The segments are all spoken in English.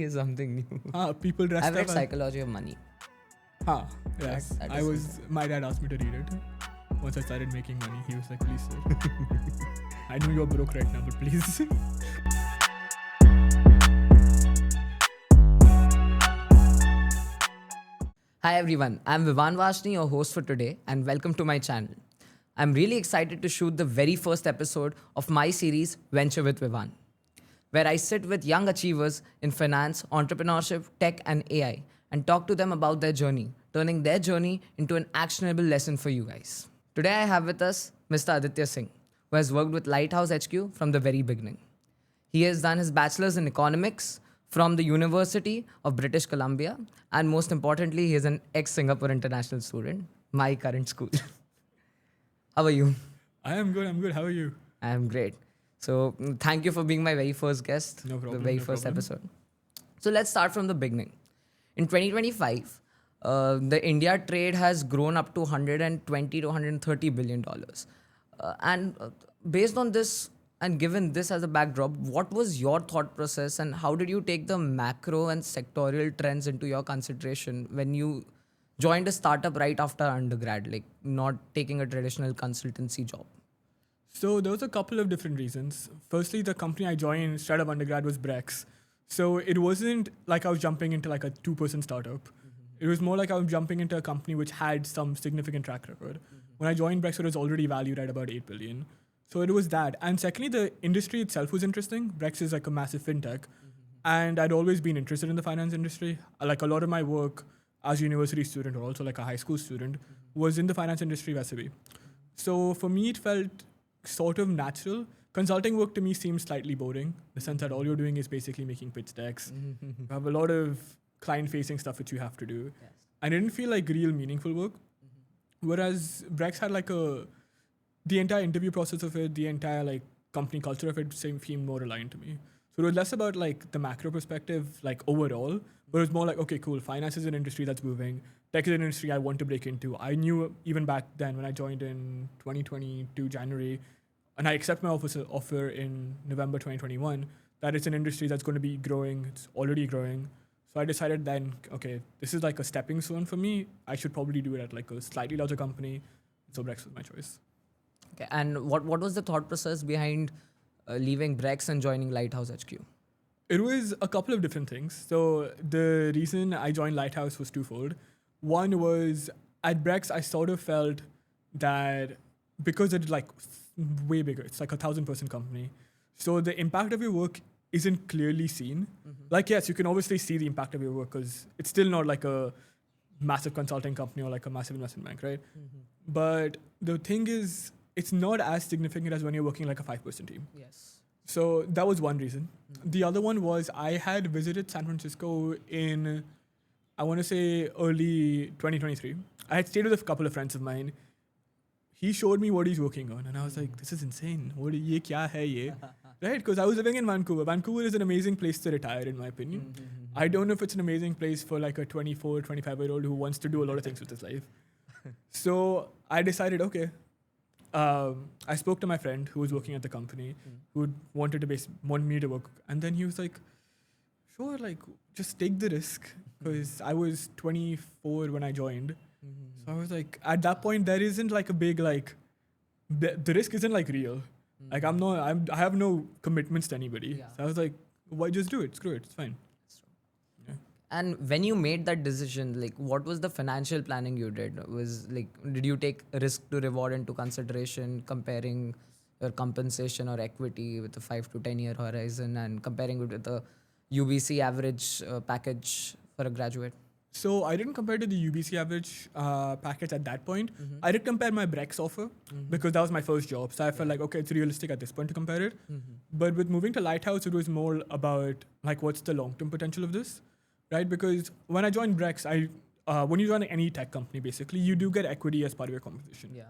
is something new. People dressed I've up read as... Psychology of Money. Yes. That is My dad asked me to read it. Once I started making money, he was like, please, sir. I know you're broke right now, but please. Hi everyone, I'm Vivan Vashni, your host for today, and welcome to my channel. I'm really excited to shoot the very first episode of my series, Venture with Vivan, where I sit with young achievers in finance, entrepreneurship, tech, and AI and talk to them about their journey, turning their journey into an actionable lesson for you guys. Today I have with us Mr. Aditya Singh, who has worked with Lighthouse HQ from the very beginning. He has done his bachelor's in economics from the University of British Columbia, and most importantly, he is an ex-Singapore international student, my current school. How are you? I am good. How are you? I am great. So thank you for being my very first guest, No problem, the very no first problem. episode. So let's start from the beginning. In 2025, the India trade has grown up to 120 to 130 billion dollars. And based on this and given this as a backdrop, what was your thought process and how did you take the macro and sectorial trends into your consideration when you joined a startup right after undergrad, like not taking a traditional consultancy job? So there was a couple of different reasons. Firstly, the company I joined straight up undergrad was Brex. So it wasn't like I was jumping into like a two-person startup. It was more like I was jumping into a company which had some significant track record. When I joined Brex, it was already valued at about 8 billion. So it was that. And secondly, the industry itself was interesting. Brex is like a massive fintech. And I'd always been interested in the finance industry. Like a lot of my work as a university student or also like a high school student was in the finance industry recipe. So for me, it felt sort of natural. Consulting work to me seems slightly boring, in the sense that all you're doing is basically making pitch decks. You have a lot of client-facing stuff which you have to do. Yes. I didn't feel like real meaningful work. Whereas Brex had like the entire interview process of it, the entire like company culture of it seemed more aligned to me. So it was less about like the macro perspective, like overall, but it was more like, okay, cool, finance is an industry that's moving. Tech is an industry I want to break into. I knew even back then when I joined in 2022 January, and I accept my offer in November 2021, that it's an industry that's going to be growing. It's already growing. So I decided then, okay, this is like a stepping stone for me. I should probably do it at like a slightly larger company. So Brex was my choice. Okay. And what was the thought process behind leaving Brex and joining Lighthouse HQ? It was a couple of different things. So the reason I joined Lighthouse was twofold. One was at Brex, I sort of felt that because it's like way bigger, it's like 1,000-person company. So the impact of your work isn't clearly seen. Like, yes, you can obviously see the impact of your work because it's still not like a massive consulting company or like a massive investment bank, right? But the thing is, it's not as significant as when you're working like a 5-person team. Yes. So that was one reason. The other one was I had visited San Francisco in, I want to say, early 2023. I had stayed with a couple of friends of mine. He showed me what he's working on, and I was like, this is insane. Ye kya hai ye? Right? Because I was living in Vancouver. Vancouver is an amazing place to retire, in my opinion. I don't know if it's an amazing place for like a 24, 25-year-old who wants to do a lot of things with his life. So I decided, okay. I spoke to my friend who was working at the company, who wanted to want me to work, and then he was like, "Sure, like just take the risk," because I was 24 when I joined. So I was like, at that point, there isn't like a big like, the risk isn't like real. Like I have no commitments to anybody. Yeah. So I was like, why just do it? Screw it, it's fine. And when you made that decision, like what was the financial planning you did? Did you take risk to reward into consideration, comparing your compensation or equity with a 5 to 10 year horizon and comparing it with the UBC average package for a graduate? So I didn't compare to the UBC average package at that point. I did compare my Brex offer because that was my first job. So I felt like, okay, it's realistic at this point to compare it. But with moving to Lighthouse, it was more about like, what's the long-term potential of this, right? Because when I joined Brex, when you join any tech company, basically, you do get equity as part of your compensation, Yeah.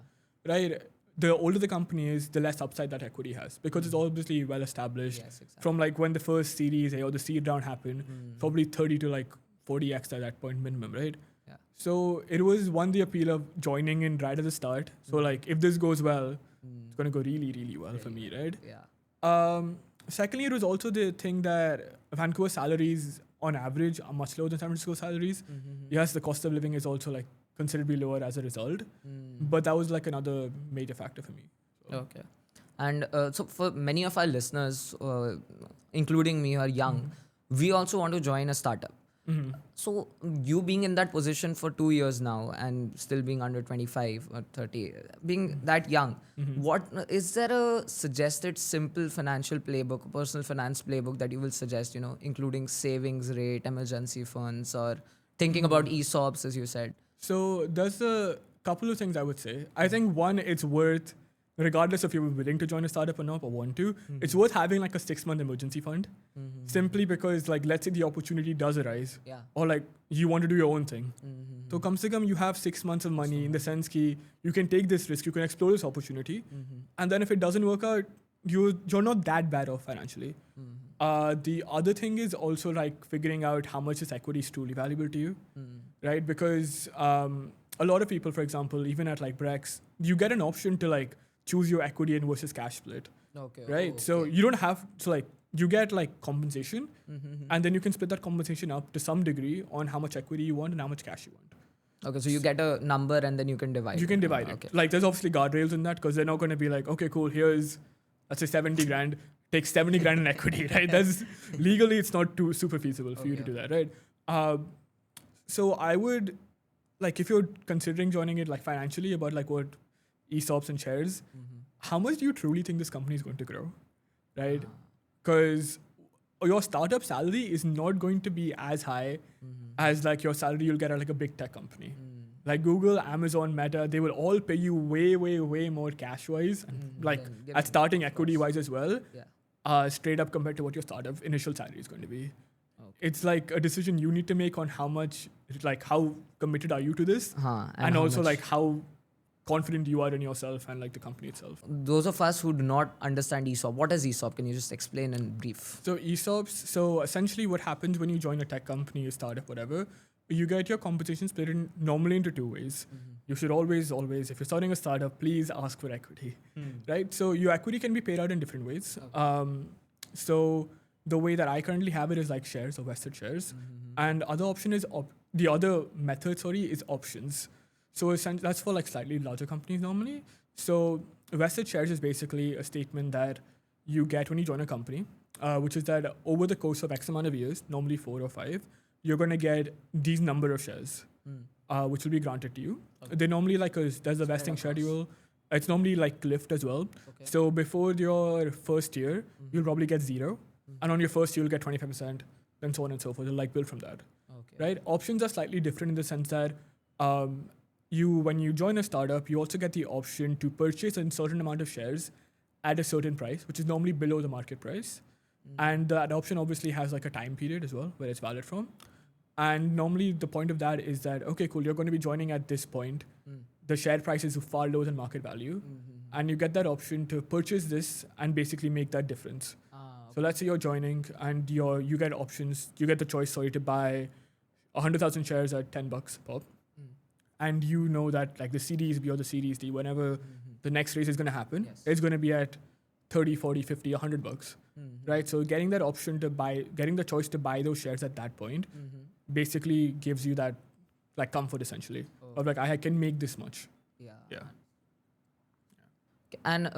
right? The older the company is, the less upside that equity has because it's obviously well established. Yes, exactly. From like when the first Series A or the seed round happened, probably 30 to like 40x at that point minimum, right? Yeah. So it was the appeal of joining in right at the start. So like if this goes well, it's gonna go really, really well for me, right? Yeah. Secondly, it was also the thing that Vancouver salaries on average are much lower than San Francisco salaries. Yes, the cost of living is also like considerably lower as a result, but that was like another major factor for me. So. Okay. And so for many of our listeners, including me, who are young, we also want to join a startup. So you being in that position for 2 years now and still being under 25 or 30, being that young, what is there a suggested simple financial playbook, personal finance playbook that you will suggest, including savings rate, emergency funds, or thinking about ESOPs, as you said? So there's a couple of things I would say. I think one, it's worth, regardless if you're willing to join a startup or not or want to, it's worth having like a 6-month emergency fund. Simply because like, let's say the opportunity does arise, or like you want to do your own thing. So come se kam, you have 6 months of money in the sense that you can take this risk, you can explore this opportunity. And then if it doesn't work out, you're not that bad off financially. The other thing is also like figuring out how much this equity is truly valuable to you, right? Because a lot of people, for example, even at like Brex, you get an option to like choose your equity and versus cash split, right? Okay. So you don't have to like, you get like compensation, and then you can split that compensation up to some degree on how much equity you want and how much cash you want. Okay, so you get a number and then you can divide. You can divide it. Okay. Like there's obviously guardrails in that because they're not going to be like, okay, cool, here's, let's say 70 grand, take 70 grand in equity, right? That's legally, it's not too super feasible for you to do that, right? So I would, like, if you're considering joining it like financially about like what ESOPs and shares, how much do you truly think this company is going to grow, right? Because your startup salary is not going to be as high as like your salary you'll get at like a big tech company. Like Google, Amazon, Meta, they will all pay you way, way, way more cash-wise, and like at starting equity-wise as well, straight up compared to what your startup initial salary is going to be. It's like a decision you need to make on how much, like how committed are you to this, and how also much- like how confident you are in yourself and like the company itself. Those of us who do not understand ESOP, what is ESOP? Can you just explain in brief? So ESOPs, so essentially what happens when you join a tech company, a startup, whatever, you get your compensation split in normally into 2 ways. You should always, if you're starting a startup, please ask for equity, right? So your equity can be paid out in different ways. So the way that I currently have it is like shares or vested shares. And other option is, the other method, is options. So that's for like slightly larger companies normally. So vested shares is basically a statement that you get when you join a company, which is that over the course of X amount of years, normally 4 or 5, you're going to get these number of shares, which will be granted to you. They normally there's a vesting schedule. It's normally like cliffed as well. So before your first year, you'll probably get 0. And on your first year, you'll get 25%, and so on and so forth. You'll like build from that, right? Options are slightly different in the sense that when you join a startup, you also get the option to purchase a certain amount of shares at a certain price, which is normally below the market price. And that option obviously has like a time period as well where it's valid from. And normally the point of that is that, okay, cool, you're going to be joining at this point. The share price is far lower than market value. And you get that option to purchase this and basically make that difference. So let's say you're joining and you get options, you get the choice, to buy 100,000 shares at $10 pop. And you know that like the Series B or the Series D, whenever the next raise is going to happen, it's going to be at 30, 40, 50, $100, right? So getting that option to buy, getting the choice to buy those shares at that point basically gives you that like comfort essentially of like, I can make this much. Yeah. And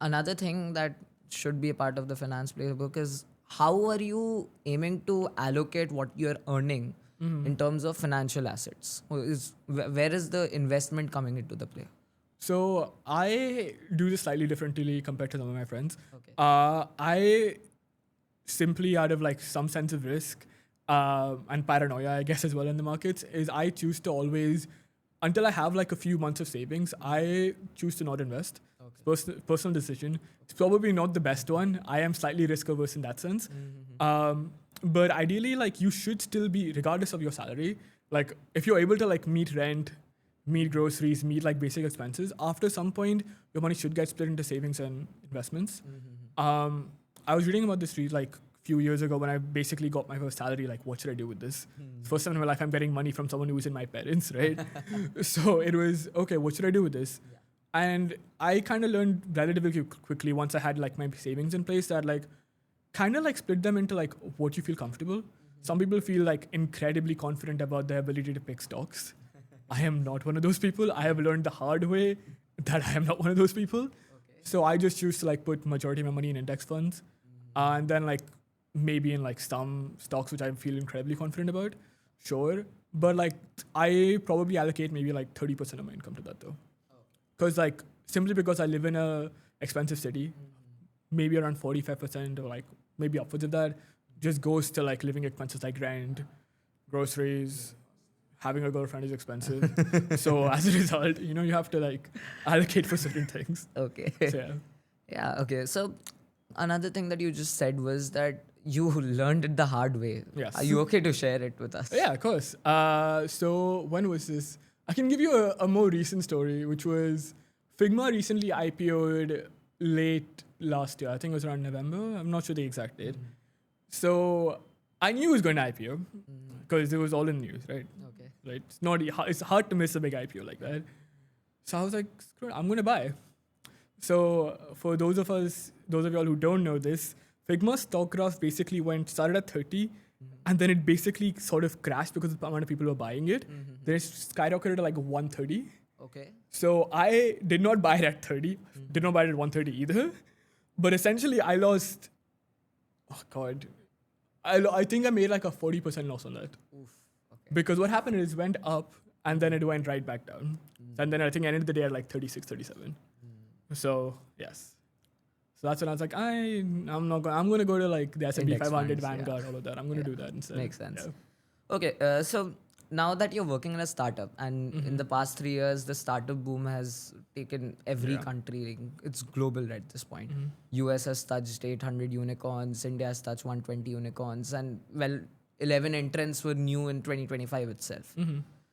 another thing that should be a part of the finance playbook is how are you aiming to allocate what you're earning in terms of financial assets? Where is the investment coming into the play? So I do this slightly differently compared to some of my friends. I simply, out of like some sense of risk and paranoia, I guess, as well in the markets, is I choose to always, until I have like a few months of savings, I choose to not invest. Personal decision. It's probably not the best one. I am slightly risk averse in that sense. But ideally, like you should still be, regardless of your salary, like if you're able to like meet rent, meet groceries, meet like basic expenses, after some point, your money should get split into savings and investments. I was reading about this like few years ago when I basically got my first salary, like what should I do with this? First time in my life, I'm getting money from someone who isn't my parents, right? So it was, okay, what should I do with this? And I kind of learned relatively quickly once I had like my savings in place that like kind of like split them into like what you feel comfortable. Some people feel like incredibly confident about their ability to pick stocks. I am not one of those people. I have learned the hard way that I am not one of those people. So I just choose to like put majority of my money in index funds, and then like maybe in like some stocks which I feel incredibly confident about. Sure, but like I probably allocate maybe like 30% of my income to that though, because like simply because I live in a expensive city, maybe around 45% or like maybe upwards of that just goes to like living expenses like rent, groceries. Having a girlfriend is expensive. So as a result, you have to like allocate for certain things. Okay. So yeah. Yeah, okay. So another thing that you just said was that you learned it the hard way. Yes. Are you okay to share it with us? Yeah, of course. So when was this? I can give you a more recent story, which was Figma recently IPO'd late last year. I think it was around November. I'm not sure the exact date. So I knew it was going to IPO because it was all in the news, right? Okay. Right. It's hard to miss a big IPO like that. So I was like, screw it, I'm going to buy. So for those of y'all who don't know this, Figma's stock graph basically started at 30, and then it basically sort of crashed because of the amount of people who were buying it. Then it skyrocketed to like 130. Okay. So I did not buy it at 30, did not buy it at 130 either. But essentially I lost, oh God, I think I made like a 40% loss on that. Oof. Okay. Because what happened is it went up and then it went right back down. And then I think I ended the day at like 36, 37. So yes. So that's when I was like, I'm going to go to like the S&P Index 500, funds, Vanguard, all of that. I'm going to do that instead. Makes sense. Yeah. Okay, so now that you're working in a startup, and in the past 3 years, the startup boom has taken every country. It's global at this point. US has touched 800 unicorns, India has touched 120 unicorns, and 11 entrants were new in 2025 itself.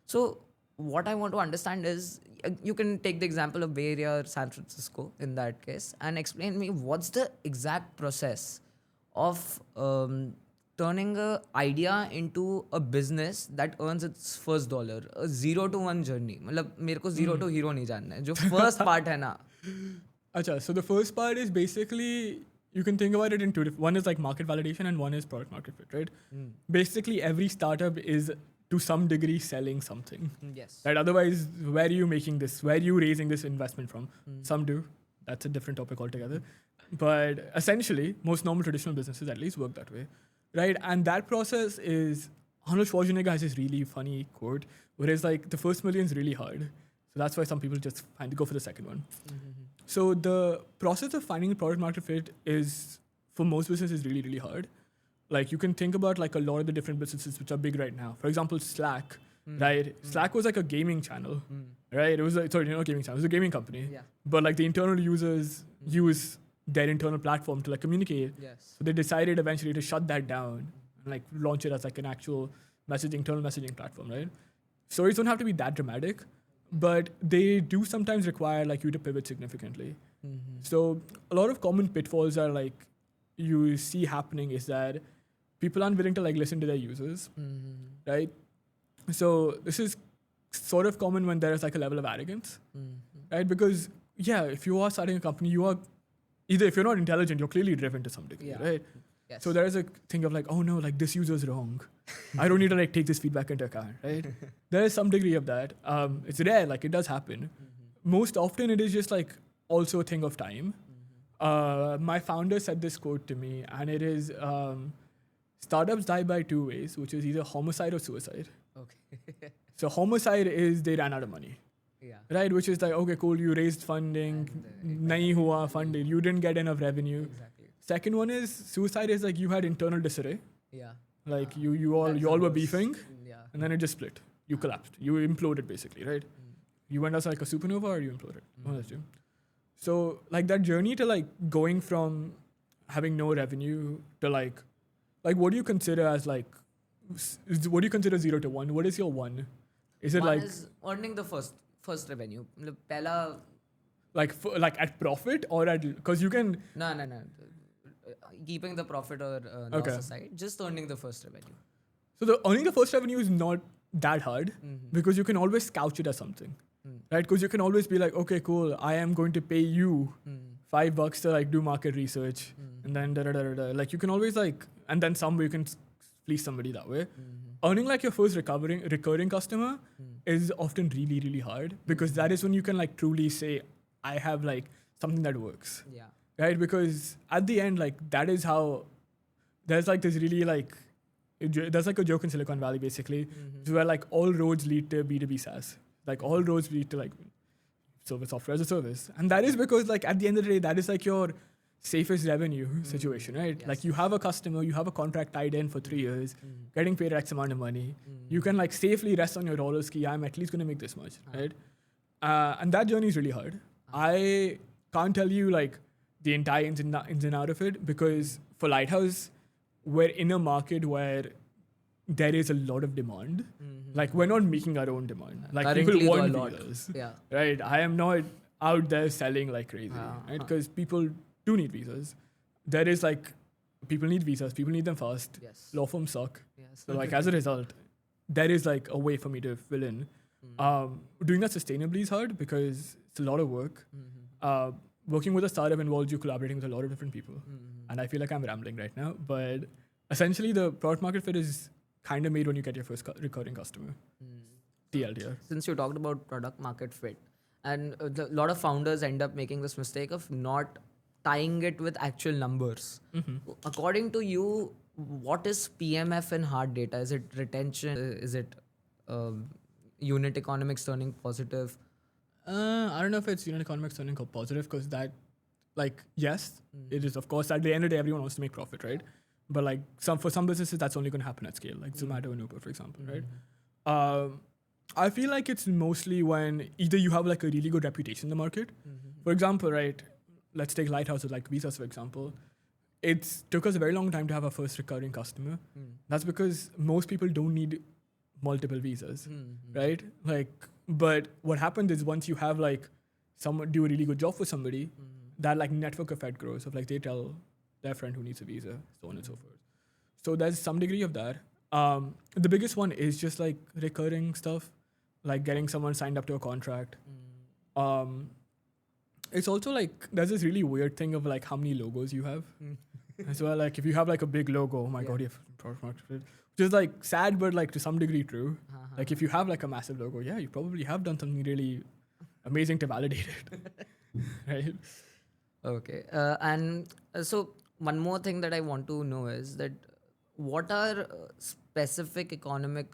So what I want to understand is, you can take the example of Bay Area or San Francisco in that case, and explain me what's the exact process of turning an idea into a business that earns its first dollar. A 0 to 1 journey. मतलब मेरे को 0 to hero नहीं जानना है. जो first part है ना. Acha, so the first part is basically, you can think about it in two different. One is like market validation and one is product market fit, right? Basically, every startup is to some degree selling something. Yes. Right? Otherwise, where are you making this? Where are you raising this investment from? Some do. That's a different topic altogether. But essentially, most normal traditional businesses at least work that way. Right? And that process is, Arnold Schwarzenegger has this really funny quote where it's like, the first million is really hard. So that's why some people just go for the second one. So the process of finding product market fit is, for most businesses, really, really hard. Like you can think about like a lot of the different businesses which are big right now. For example, Slack, right? Slack was like a gaming channel, right? It was not gaming channel, it was a gaming company. Yeah. But like the internal users use their internal platform to like communicate. Yes. So they decided eventually to shut that down and like launch it as like an actual internal messaging platform, right? Stories don't have to be that dramatic, but they do sometimes require like you to pivot significantly. So a lot of common pitfalls are like you see happening is that people aren't willing to like listen to their users, right? So this is sort of common when there is like a level of arrogance, right? Because if you are starting a company, you are either, if you're not intelligent, you're clearly driven to some degree, right? Yes. So there is a thing of like, oh no, like this user's wrong. I don't need to like take this feedback into account, right? There is some degree of that. It's rare, like it does happen. Most often it is just like also a thing of time. My founder said this quote to me, and it is, startups die by two ways, which is either homicide or suicide. Okay. So homicide is they ran out of money. Yeah. Right, which is like, okay, cool, you raised funding, nahi hua funded, you didn't get enough revenue. Exactly. Second one is suicide is like you had internal disarray, Yeah. like you all were beefing, Yeah. and then it just split. You collapsed. You imploded basically, right? You went as like a supernova or you imploded. One of the two. So like that journey to like going from having no revenue to like what do you consider as like, what do you consider 0 to 1? What is your 1? Is it One like is earning the first revenue. मतलब पहला like at profit or at, because you can no. Keeping the profit or loss aside, just earning the first revenue. So the earning the first revenue is not that hard because you can always couch it as something, right? Because you can always be like, okay, cool, I am going to pay you $5 to like do market research, and then like you can always like, and then somewhere you can fleece somebody that way. Earning like your first recurring customer is often really, really hard because that is when you can like truly say, I have like something that works. Yeah. Right? Because at the end, like that is how there's like this really like there's like a joke in Silicon Valley basically, where like all roads lead to B2B SaaS. Like all roads lead to like software as a service. And that is because like at the end of the day, that is like your safest revenue situation, right? Yes. Like you have a customer, you have a contract tied in for 3 years, getting paid X amount of money. You can like safely rest on your roller ski. I'm at least going to make this much, right? And that journey is really hard. I can't tell you like the entire ins and out of it because for Lighthouse, we're in a market where there is a lot of demand. Like we're not making our own demand. Like Currently, people though, a want lot. visas, Yeah. right? I am not out there selling like crazy, right? Because people do need visas. There is like people need visas. People need them fast. Yes. Law firms suck. Yes. So like as a result, there is like a way for me to fill in. Doing that sustainably is hard because it's a lot of work. Working with a startup involves you collaborating with a lot of different people. And I feel like I'm rambling right now, but essentially the product market fit is kind of made when you get your first recurring customer. TLDR. Since you talked about product market fit, and a lot of founders end up making this mistake of not tying it with actual numbers. According to you, what is PMF in hard data? Is it retention? Is it unit economics turning positive? I don't know if it's unit economics turning positive because that, like, yes, it is. Of course, at the end of the day, everyone wants to make profit, right? But like for some businesses, that's only going to happen at scale, like Zomato and Uber, for example, right? I feel like it's mostly when either you have like a really good reputation in the market. For example, right? Let's take Lighthouse with like visas, for example. It took us a very long time to have our first recurring customer. That's because most people don't need multiple visas, right? Like, but what happens is once you have like someone do a really good job for somebody, that like network effect grows of like they tell their friend who needs a visa, so on and so forth. So there's some degree of that. The biggest one is just like recurring stuff, like getting someone signed up to a contract. It's also like there's this really weird thing of like how many logos you have. As well, like if you have like a big logo, oh my god, you have product market fit. Which is like sad, but like to some degree true. Like if you have like a massive logo, yeah, you probably have done something really amazing to validate it, right? Okay. So one more thing that I want to know is that what are specific economic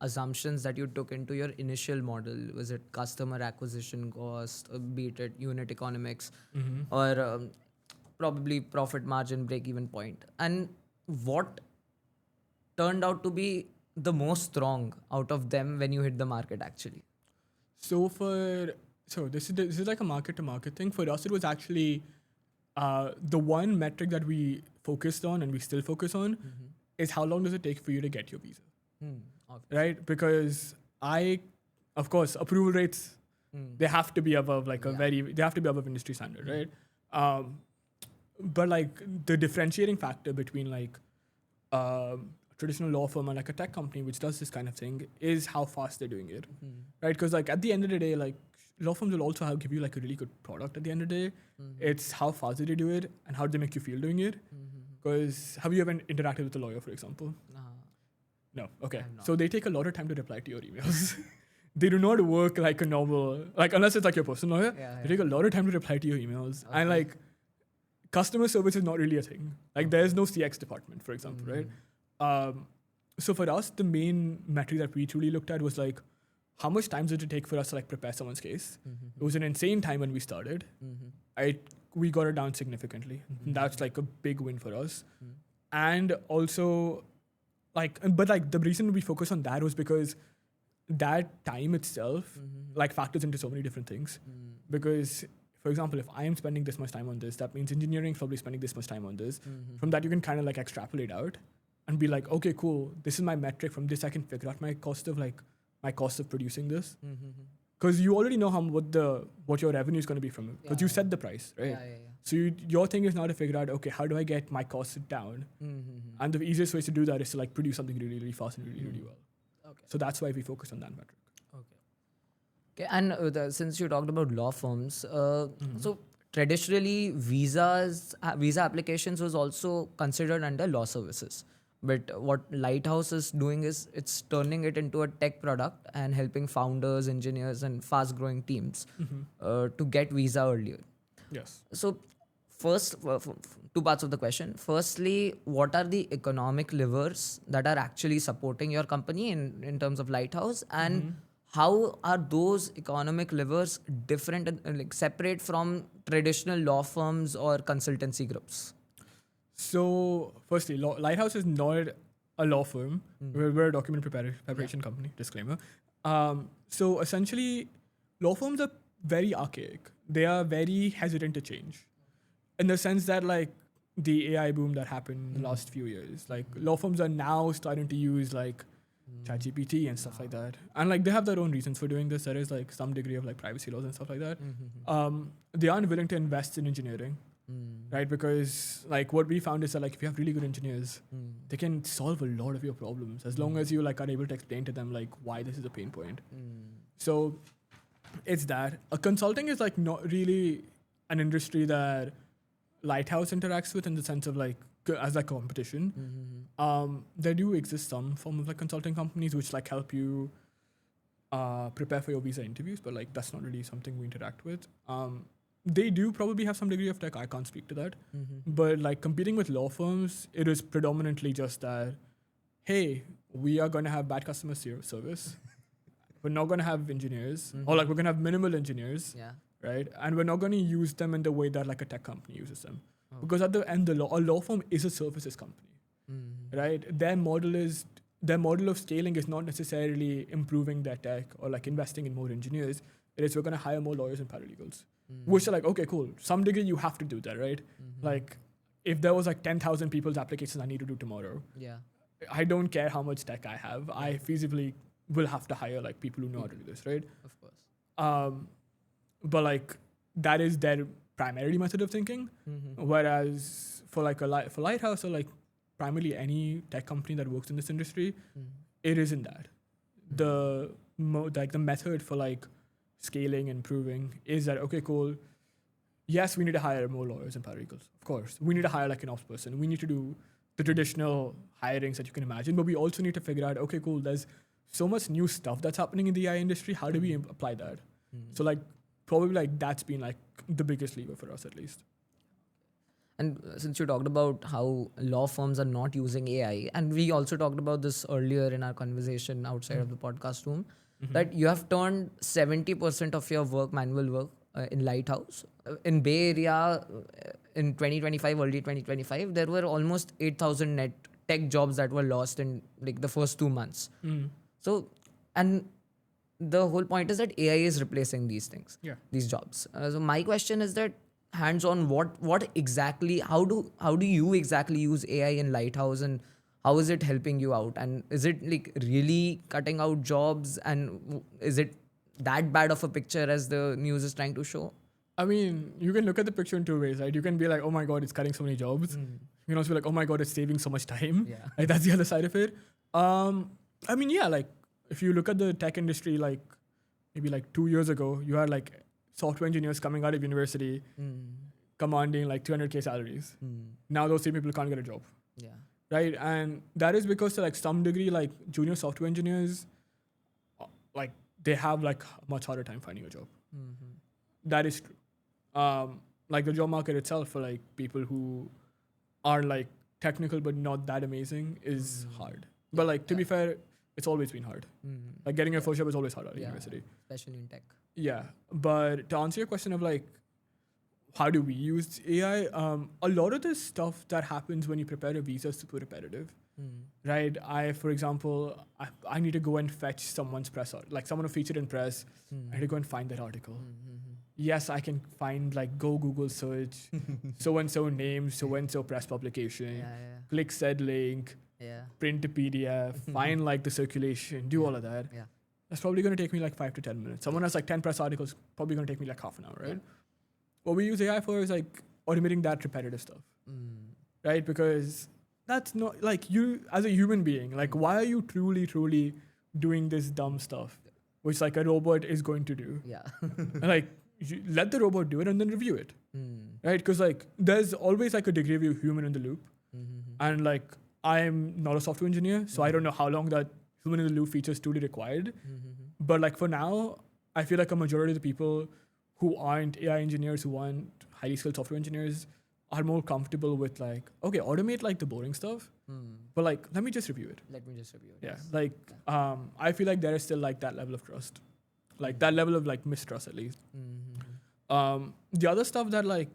assumptions that you took into your initial model? Was it customer acquisition cost, be it unit economics, or probably profit margin, break-even point? And what turned out to be the most strong out of them when you hit the market actually? So this is like a market to market thing. For us, it was actually the one metric that we focused on and we still focus on is how long does it take for you to get your visa, right? Because of course, approval rates they have to be above like they have to be above industry standard, right? But like the differentiating factor between like traditional law firm and like a tech company which does this kind of thing is how fast they're doing it, right? Because like at the end of the day, like law firms will also give you like a really good product at the end of the day. It's how fast did they do it and how do they make you feel doing it. Because have you ever interacted with a lawyer, for example? No. Okay. So they take a lot of time to reply to your emails. They do not work like a normal, like unless it's like your personal lawyer. They take a lot of time to reply to your emails. And like customer service is not really a thing. Like there's no CX department, for example, right? So for us, the main metric that we truly looked at was like, how much time did it take for us to like prepare someone's case? It was an insane time when we started. We got it down significantly. That's like a big win for us. And also but like the reason we focused on that was because that time itself like factors into so many different things. Because for example, if I am spending this much time on this, that means engineering is probably spending this much time on this. From that, you can kind of like extrapolate out and be like, okay, cool. This is my metric. From this, I can figure out my cost of producing this. Because you already know what your revenue is going to be from it. Because you set the price, right? So your thing is now to figure out, okay, how do I get my costs down? And the easiest way to do that is to like produce something really, really fast and really, really well. So that's why we focus on that metric. Okay, and since you talked about law firms, so traditionally visa applications was also considered under law services. But what Lighthouse is doing is it's turning it into a tech product and helping founders, engineers, and fast growing teams to get visa earlier. Yes. So, first, two parts of the question. Firstly, what are the economic levers that are actually supporting your company in terms of Lighthouse? And how are those economic levers different and like separate from traditional law firms or consultancy groups? So, firstly, Lighthouse is not a law firm. We're a document preparation company, disclaimer. So, essentially, law firms are very archaic. They are very hesitant to change in the sense that, like, the AI boom that happened in the last few years, like, law firms are now starting to use, like, ChatGPT and stuff like that. And, like, they have their own reasons for doing this. There is, like, some degree of, like, privacy laws and stuff like that. They aren't willing to invest in engineering. Right, because like what we found is that like if you have really good engineers, they can solve a lot of your problems as long as you like are able to explain to them like why this is a pain point. So it's that consulting is like not really an industry that Lighthouse interacts with in the sense of like as like competition. There do exist some form of like consulting companies which like help you prepare for your visa interviews, but like that's not really something we interact with. They do probably have some degree of tech. I can't speak to that. But like competing with law firms, it is predominantly just that, hey, we are going to have bad customer service. We're not going to have engineers or like we're going to have minimal engineers. Yeah. Right. And we're not going to use them in the way that like a tech company uses them. Because at the end, a law firm is a services company. Right. Their model of scaling is not necessarily improving their tech or like investing in more engineers. It is we're going to hire more lawyers and paralegals. Which are like, okay, cool. Some degree you have to do that, right? Like, if there was like 10,000 people's applications I need to do tomorrow, I don't care how much tech I have. I feasibly will have to hire like people who know how to do this, right? Of course. But like that is their primary method of thinking. Whereas for like for Lighthouse or like primarily any tech company that works in this industry, it isn't that. The method for like scaling and improving is that okay, cool. Yes, we need to hire more lawyers and paralegals. Of course, we need to hire like an ops person. We need to do the traditional hirings that you can imagine, but we also need to figure out okay, cool. There's so much new stuff that's happening in the AI industry. How do we apply that? So like probably like that's been like the biggest lever for us at least. And since you talked about how law firms are not using AI, and we also talked about this earlier in our conversation outside of the podcast room, that you have turned 70% of your work, manual work, in Lighthouse. In Bay Area, in 2025, early 2025, there were almost 8,000 net tech jobs that were lost in like the first 2 months. So, and the whole point is that AI is replacing these things, these jobs. So my question is that hands-on, what exactly, how do you exactly use AI in Lighthouse, and how is it helping you out? And is it like really cutting out jobs, and is it that bad of a picture as the news is trying to show? I mean, you can look at the picture in two ways, right? You can be like, oh my God, it's cutting so many jobs. You can also be like, oh my God, it's saving so much time. Yeah. Like that's the other side of it. I mean, yeah, like if you look at the tech industry, like maybe like 2 years ago, you had like software engineers coming out of university commanding like 200K salaries. Now those same people can't get a job. Yeah. Right. And that is because to like some degree, like junior software engineers, like they have like a much harder time finding a job. That is true. Like the job market itself for like people who are like technical but not that amazing is hard. But like to be fair, it's always been hard. Like getting your first job is always hard at university. Especially in tech. Yeah. But to answer your question of like, how do we use AI? A lot of the stuff that happens when you prepare a visa is super repetitive, right? For example, I need to go and fetch someone's press art, like someone who featured in press. I need to go and find that article. Yes, I can find like go Google search, so and so name, so and so press publication, click said link, print a PDF, find like the circulation, do all of that. That's probably going to take me like 5 to 10 minutes. Someone has like 10 press articles, probably going to take me like half an hour, right? What we use AI for is like automating that repetitive stuff, right? Because that's not like you as a human being, like why are you truly doing this dumb stuff, which like a robot is going to do? Yeah. And like you let the robot do it and then review it, right? Because like there's always like a degree of you human in the loop. And like I'm not a software engineer, so I don't know how long that human in the loop feature is truly required. But like for now, I feel like a majority of the people who aren't AI engineers, who aren't highly skilled software engineers, are more comfortable with like, okay, automate like the boring stuff, but like let me just review it. Let me just review it. Yeah, yes. like I feel like there is still like that level of trust, like that level of like mistrust at least. The other stuff that like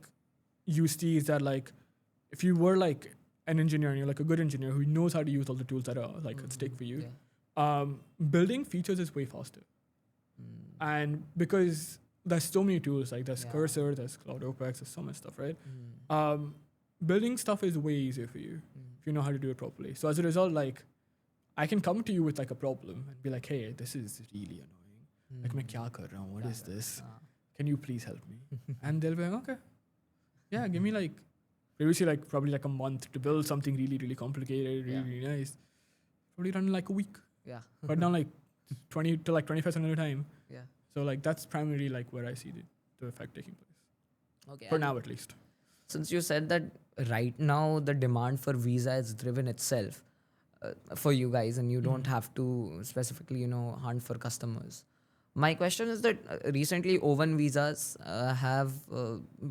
you see is that like if you were like an engineer and you're like a good engineer who knows how to use all the tools that are like at stake for you, building features is way faster. And because there's so many tools, like there's Cursor, there's Cloud OPEX, there's so much stuff, right? Building stuff is way easier for you if you know how to do it properly. So as a result, like I can come to you with like a problem and be like, hey, this is really annoying. Like, main kya kar raha hu? What is this? Can you please help me? And they'll be like, okay, yeah, give me like previously like probably like a month to build something really, really complicated, really nice. Probably run in like a week. Yeah. But now like 20 to like 25% of the time. Yeah. So like that's primarily like where I see the effect taking place. Okay. For now at least. Since you said that right now the demand for visa is driven itself for you guys, and you don't have to specifically, hunt for customers. My question is that recently O1 visas have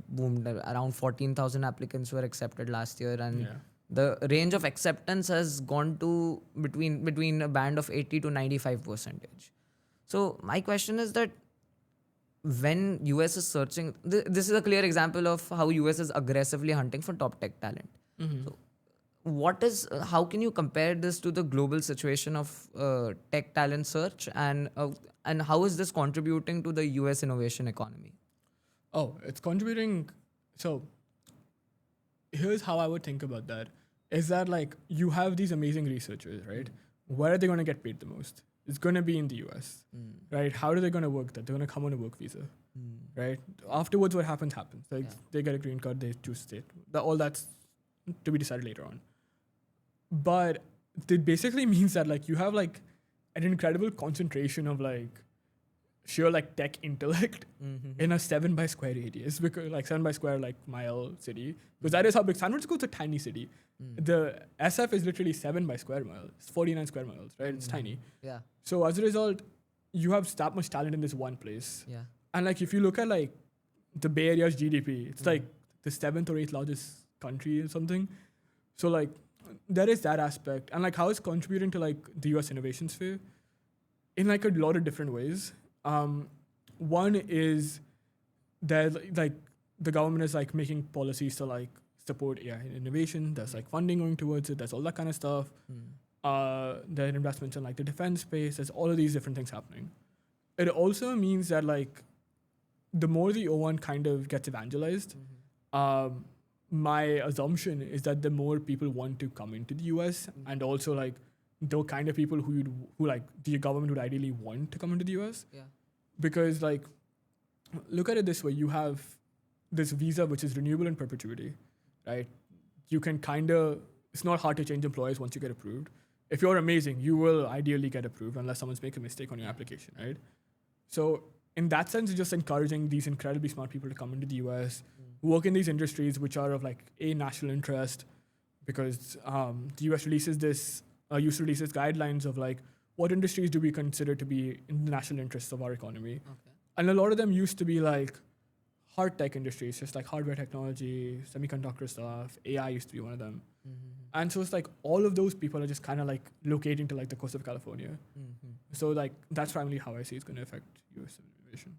boomed. Around 14,000 applicants were accepted last year, and the range of acceptance has gone to between a band of 80 to 95%. So my question is that when US is searching, this is a clear example of how US is aggressively hunting for top tech talent. So how can you compare this to the global situation of tech talent search, and how is this contributing to the US innovation economy? Oh, it's contributing. So here's how I would think about that is that like you have these amazing researchers, right? Where are they going to get paid the most? It's going to be in the US, right? How are they going to work that? They're going to come on a work visa, right? Afterwards, what happens. Like they get a green card, they choose state. All that's to be decided later on. But it basically means that like you have like an incredible concentration of like sheer like tech intellect in a 7 by square radius, because like 7 by square like mile city, because that is how big San Francisco is. A tiny city. The SF is literally 7 by square mile. It's 49 square miles, right? It's tiny. Yeah. So as a result, you have that much talent in this one place. Yeah. And like if you look at like the Bay Area's GDP, it's like the 7th or 8th largest country or something. So like there is that aspect, and like how it's contributing to like the US innovation sphere in like a lot of different ways. One is that like the government is like making policies to like support AI innovation. There's like funding going towards it. There's all that kind of stuff. There are investments in like the defense space. There's all of these different things happening. It also means that like the more the O1 kind of gets evangelized, my assumption is that the more people want to come into the US, and also like the kind of people who like the government would ideally want to come into the US. Yeah. Because like, look at it this way: you have this visa which is renewable in perpetuity, right? You can it's not hard to change employers once you get approved. If you're amazing, you will ideally get approved unless someone's make a mistake on your application, right? So in that sense, it's just encouraging these incredibly smart people to come into the US, work in these industries which are of like a national interest, because the US used to release guidelines of like what industries do we consider to be in the national interests of our economy. Okay. And a lot of them used to be like hard tech industries, just like hardware technology, semiconductor stuff. AI used to be one of them. And so it's like all of those people are just kind of like locating to like the coast of California. So like that's primarily how I see it's going to affect US innovation.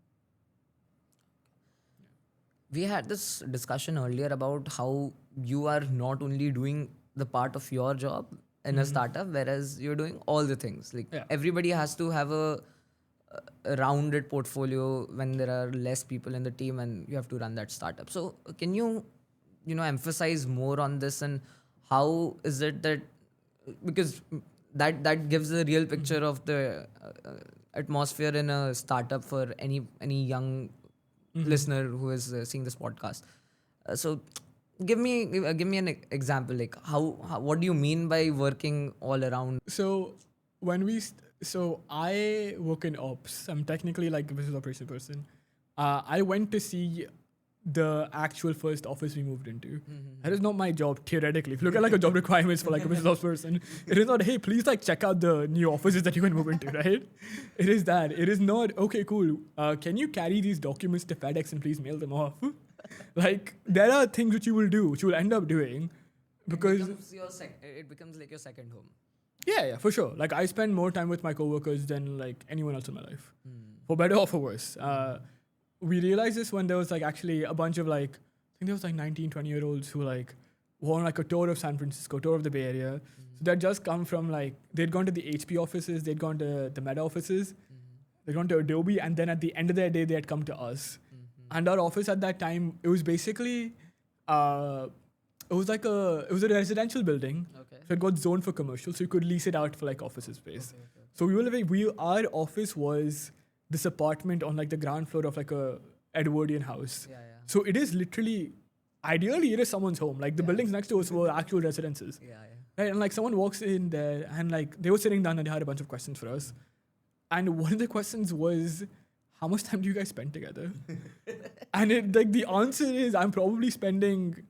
We had this discussion earlier about how you are not only doing the part of your job in a startup, whereas you're doing all the things. Like everybody has to have a rounded portfolio when there are less people in the team and you have to run that startup. So can you emphasize more on this, and how is it that, because that gives a real picture of the atmosphere in a startup for any young listener who is seeing this podcast. So give me an example, like what do you mean by working all around? So so I work in ops. I'm technically like a business operation person. I went to see the actual first office we moved into. That is not my job theoretically. If you look at like a job requirements for like a business ops person, it is not, hey, please like check out the new offices that you can move into, right? It is that. It is not, okay, cool. Can you carry these documents to FedEx and please mail them off? Like there are things which you will do, which you will end up doing because it becomes like your second home. yeah, for sure. Like I spend more time with my coworkers than like anyone else in my life, for better or for worse. We realized this when there was like actually a bunch of like, I think there was like 19, 20-year-olds who like were on like a tour of San Francisco, tour of the Bay Area. So they'd just come from like, they'd gone to the HP offices, they'd gone to the Meta offices, they'd gone to Adobe, and then at the end of their day, they had come to us. And our office at that time, it was basically, it was a residential building. Okay. So it got zoned for commercial, so you could lease it out for like office space. Okay. So our office was this apartment on like the ground floor of like a Edwardian house. Yeah. So it is literally, ideally it is someone's home. Like the buildings next to us were actual residences. Yeah. Right? And like someone walks in there and like they were sitting down and they had a bunch of questions for us. And one of the questions was, how much time do you guys spend together? And it like the answer is, I'm probably spending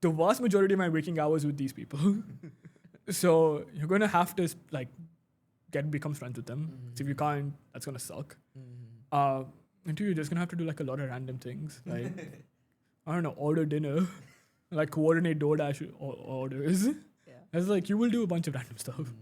the vast majority of my waking hours with these people. So you're gonna have to like become friends with them. So if you can't, that's gonna suck. And two, you're just gonna have to do like a lot of random things, like I don't know, order dinner, like coordinate DoorDash orders. Yeah. It's like you will do a bunch of random stuff.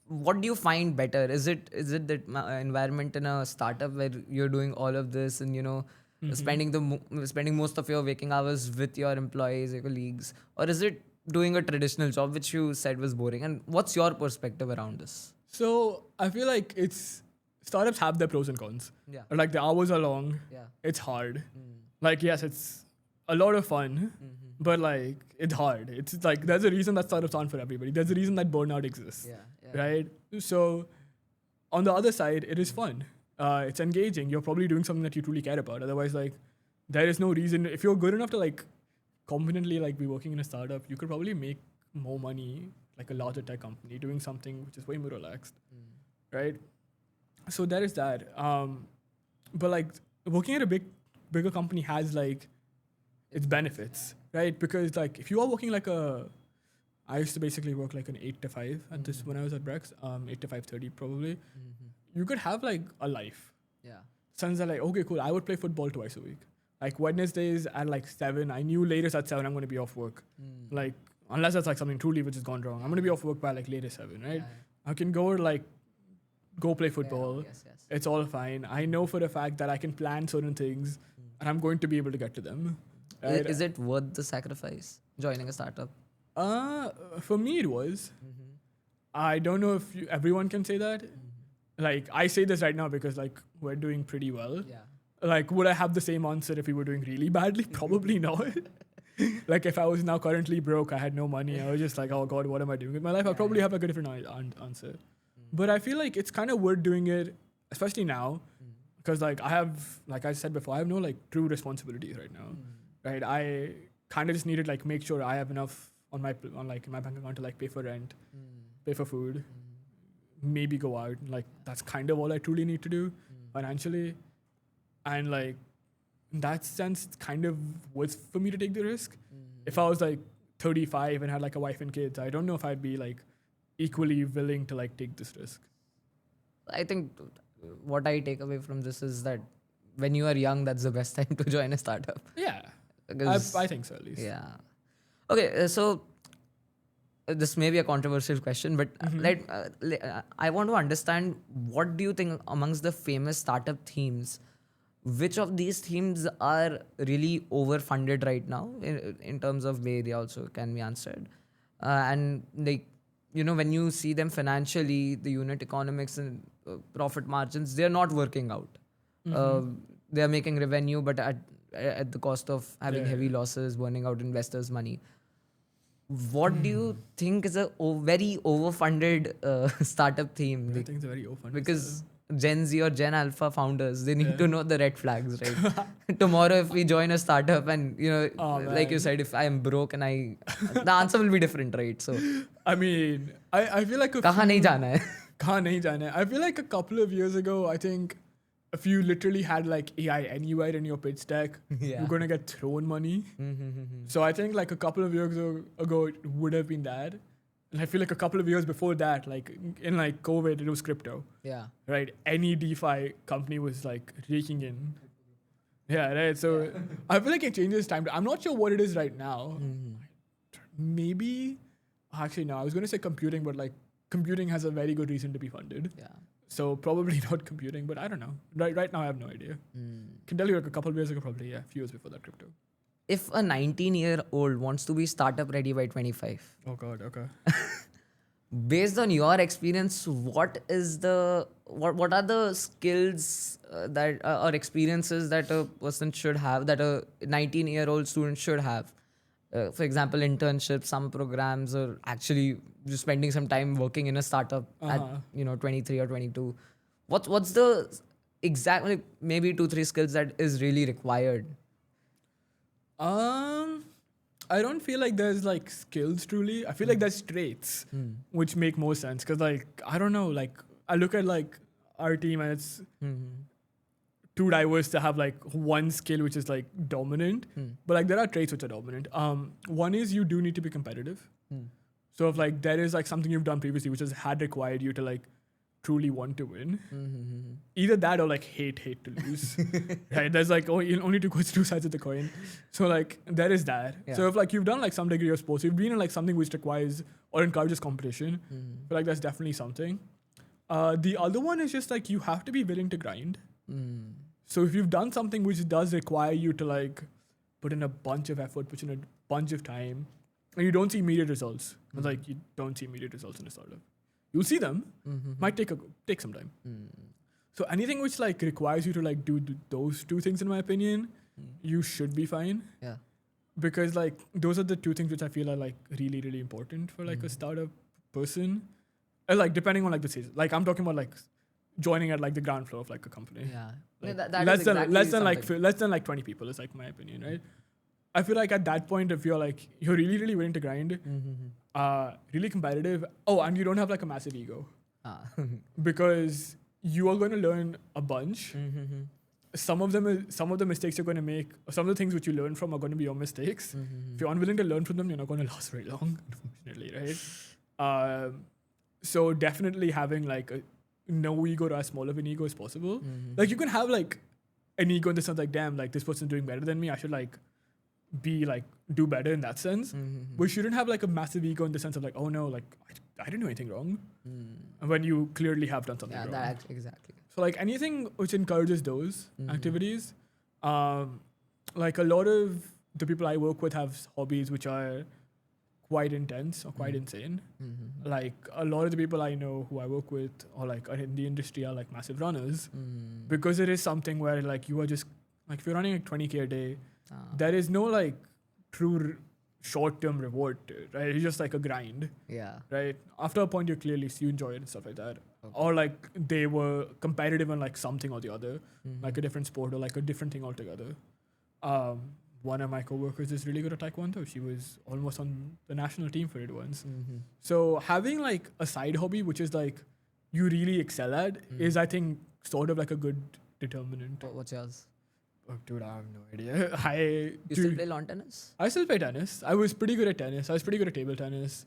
What do you find better? Is it that environment in a startup where you're doing all of this and spending most of your waking hours with your employees, your colleagues, or is it doing a traditional job which you said was boring? And what's your perspective around this? So I feel like startups have their pros and cons. Yeah. Like the hours are long. Yeah. It's hard. Like yes, it's a lot of fun, but like it's hard. It's like there's a reason that startups aren't for everybody. There's a reason that burnout exists. Yeah. Right? So on the other side, it is fun. It's engaging. You're probably doing something that you truly care about. Otherwise, like there is no reason. If you're good enough to like confidently like be working in a startup, you could probably make more money like a larger tech company doing something which is way more relaxed. Right? So there is that. But like working at a bigger company has like its benefits, right? Because like if you are working like I used to basically work like an 8 to 5 at this when I was at Brex, 8 to 5:30 probably. You could have like a life. Yeah. Sons are like, okay, cool. I would play football twice a week. Like Wednesdays at like 7. I knew latest at 7 I'm going to be off work. Like unless that's like something truly which has gone wrong. I'm going to be off work by like latest 7, right? Yeah. I can go play football. Yeah, yes. It's all fine. I know for a fact that I can plan certain things and I'm going to be able to get to them. Right? Is it worth the sacrifice, joining a startup? For me it was. I don't know if everyone can say that. Like I say this right now because like we're doing pretty well. Yeah. Like would I have the same answer if we were doing really badly? Probably not. Like if I was now currently broke, I had no money, I was just like, oh God, what am I doing with my life? I'd probably have like a different answer. But I feel like it's kind of worth doing it, especially now, because like I have, like I said before, I have no like true responsibilities right now. Right? I kind of just needed like make sure I have enough on my bank account to like pay for rent, pay for food, maybe go out. Like that's kind of all I truly need to do financially, and like in that sense, it's kind of worth for me to take the risk. If I was like 35 and had like a wife and kids, I don't know if I'd be like equally willing to like take this risk. I think what I take away from this is that when you are young, that's the best time to join a startup. Yeah, I think so at least. Yeah. Okay, so this may be a controversial question, but I want to understand, what do you think amongst the famous startup themes, which of these themes are really overfunded right now in terms of Bay Area also can be answered? And like, when you see them financially, the unit economics and profit margins, they're not working out. They're making revenue, but at the cost of having heavy losses, burning out investors' money. What do you think is a very overfunded startup theme? I think it's a very overfunded. Because Gen Z or Gen Alpha founders, they need to know the red flags, right? Tomorrow, if we join a startup and, like you said, if I am broke and the answer will be different, right? So, I mean, I feel like kahan nahi jana hai? Kahan nahi jana hai. I feel like a couple of years ago, I think if you literally had like AI anywhere in your pitch deck, Yeah. you're gonna get thrown money. So I think like a couple of years ago it would have been that. And I feel like a couple of years before that, like in like COVID, it was crypto, Yeah. right? Any DeFi company was like raking in. Yeah, right. So I feel like it changes time. I'm not sure what it is right now. Maybe, actually, no, I was going to say computing, but like computing has a very good reason to be funded. Yeah. So probably not computing, but I don't know. Right now, I have no idea. Can tell you like a couple of years ago, probably, yeah, a few years before that, crypto. If a 19-year-old wants to be startup ready by 25, Oh, God, okay. based on your experience, what are the skills that or experiences that a person should have, that a 19-year-old student should have? For example, internships, some programs, or actually just spending some time working in a startup at 23 or 22. What's the exact, like, maybe 2-3 skills that is really required? I don't feel like there's like skills truly. I feel like there's traits which make more sense. Cause like, I don't know, like I look at like our team and it's too diverse to have like one skill which is like dominant. But like there are traits which are dominant. One is you do need to be competitive. So if like there is like something you've done previously which has had required you to like truly want to win, either that or like hate to lose. Right? There's like only two sides of the coin. So like there is that. Yeah. So if like you've done like some degree of sports, you've been in like something which requires or encourages competition, but like that's definitely something. The other one is just like you have to be willing to grind. So if you've done something which does require you to like put in a bunch of effort, put in a bunch of time, and you don't see immediate results, like you don't see immediate results in a startup. You'll see them, might take some time. So anything which like requires you to like do those two things, in my opinion, you should be fine. Yeah. Because like those are the two things which I feel are like really, really important for like a startup person. Like depending on like the season. Like I'm talking about like joining at like the ground floor of like a company. Yeah. Like, That less is than exactly less than like 20 people is like my opinion, right? I feel like at that point, if you're like you're really, really willing to grind, really competitive. Oh, and you don't have like a massive ego. Because you are going to learn a bunch. Some of the mistakes you're going to make, some of the things which you learn from are going to be your mistakes. If you're unwilling to learn from them, you're not going to last very long, unfortunately, right? So definitely having like a no ego or as small of an ego as possible. Like you can have like an ego in the sense like, damn, like this person's doing better than me. I should like be like do better in that sense. But you shouldn't have like a massive ego in the sense of like, oh no, like I didn't do anything wrong. When you clearly have done something wrong. Exactly. So like anything which encourages those activities, like a lot of the people I work with have hobbies which are quite intense or quite insane. Like a lot of the people I know who I work with or like are in the industry are like massive runners because it is something where like you are just like if you're running like 20K a day, there is no like true short-term reward to it, right? It's just like a grind. Yeah. Right? After a point, you enjoy it and stuff like that. Okay. Or like they were competitive on like something or the other, like a different sport or like a different thing altogether. One of my coworkers is really good at Taekwondo. She was almost on the national team for it once. So having like a side hobby, which is like you really excel at, is I think sort of like a good determinant. What's yours? Oh, dude, I have no idea. You still play lawn tennis? I still play tennis. I was pretty good at tennis. I was pretty good at table tennis.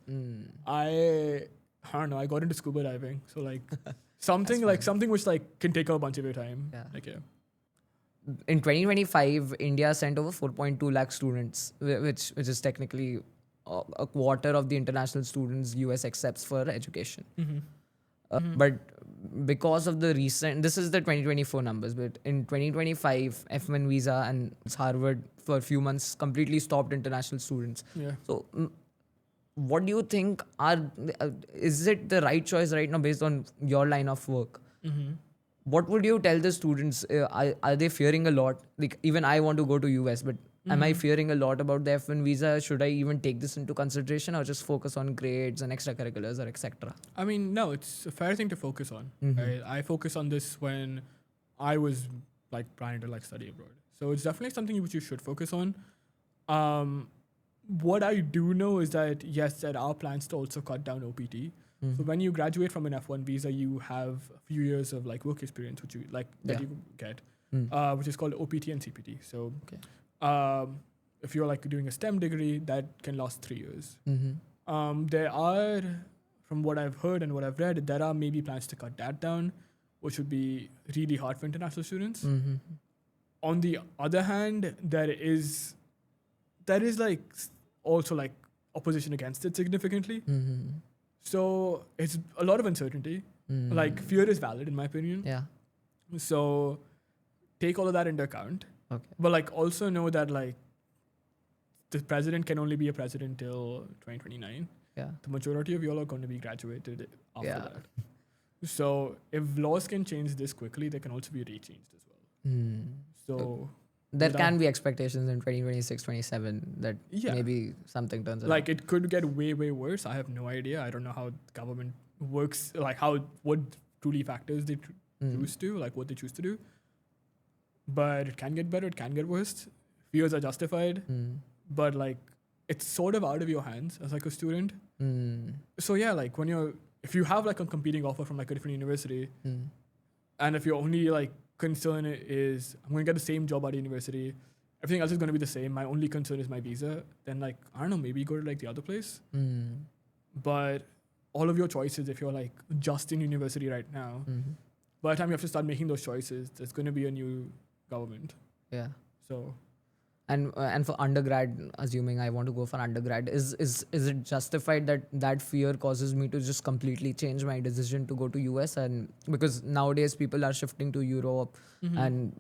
I don't know. I got into scuba diving. So like something which like can take a bunch of your time. Yeah. Like yeah. In 2025, India sent over 4.2 lakh students, which is technically a quarter of the international students US accepts for education. But because of the recent, this is the 2024 numbers, but in 2025, F1 visa and Harvard for a few months completely stopped international students. Yeah. So what do you think is it the right choice right now based on your line of work? What would you tell the students? Are they fearing a lot? Like even I want to go to US, but am I fearing a lot about the F1 visa? Should I even take this into consideration or just focus on grades and extracurriculars or etc.? I mean, no, it's a fair thing to focus on. Right? I focused on this when I was like planning to like study abroad. So it's definitely something which you should focus on. What I do know is that yes, there are plans to also cut down OPT. So when you graduate from an F1 visa, you have a few years of like work experience, which you like that Yeah. you get, Mm. which is called OPT and CPT. So Okay. if you're like doing a STEM degree, that can last 3 years. Mm-hmm. There are, from what I've heard and what I've read, there are maybe plans to cut that down, which would be really hard for international students. Mm-hmm. On the other hand, there is like also like opposition against it significantly. Mm-hmm. So it's a lot of uncertainty. Like fear is valid in my opinion. Yeah. So take all of that into account. Okay. But like also know that like the president can only be a president till 2029. Yeah. The majority of y'all are going to be graduated after Yeah. that. So if laws can change this quickly, they can also be rechanged as well. Mm. So There without- can be expectations in 2026, 27 that Yeah. maybe something turns out. like it could get way, way worse. I have no idea. I don't know how government works, like what truly factors they choose to, like what they choose to do. But it can get better, it can get worse. Fears are justified, but like it's sort of out of your hands as like a student. So yeah, like if you have like a competing offer from like a different university, and if your only like concern is I'm going to get the same job at university, everything else is going to be the same, my only concern is my visa, then like I don't know, maybe go to like the other place. But all of your choices, if you're like just in university right now, by the time you have to start making those choices, there's going to be a new government. Yeah. So And for undergrad, assuming I want to go for undergrad, is it justified that fear causes me to just completely change my decision to go to US? And because nowadays people are shifting to Europe and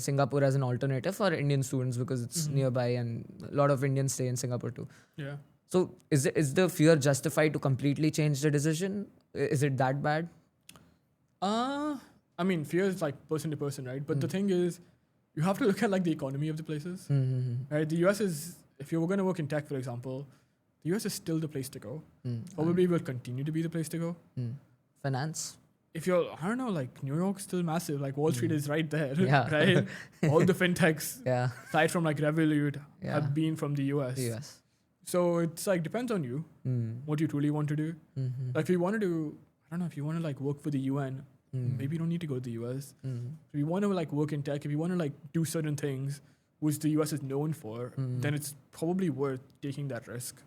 Singapore as an alternative for Indian students because it's nearby, and a lot of Indians stay in Singapore too. yeah. So is the fear justified to completely change the decision? Is it that bad? I mean, fear is like person to person, right? But the thing is, you have to look at like the economy of the places, right? The US is, if you're going to work in tech, for example, the US is still the place to go. Probably will continue to be the place to go. Finance? If you're, I don't know, like New York's still massive, like Wall Street is right there, Yeah. right? All the fintechs, Yeah. aside from like Revolut, Yeah. have been from the US. The US. So it's like depends on you, what you truly want to do. Like if you want to do, I don't know, if you want to like work for the UN, maybe you don't need to go to the US. If you want to like work in tech, if you want to like do certain things which the US is known for, then it's probably worth taking that risk.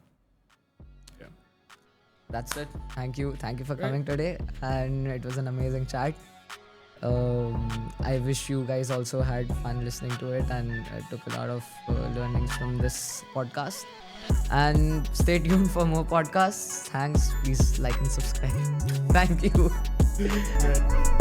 Yeah. That's it. Thank you for Great. coming today, and it was an amazing chat. I wish you guys also had fun listening to it and took a lot of learnings from this podcast. And stay tuned for more podcasts. Thanks. Please like and subscribe. Thank you. Great.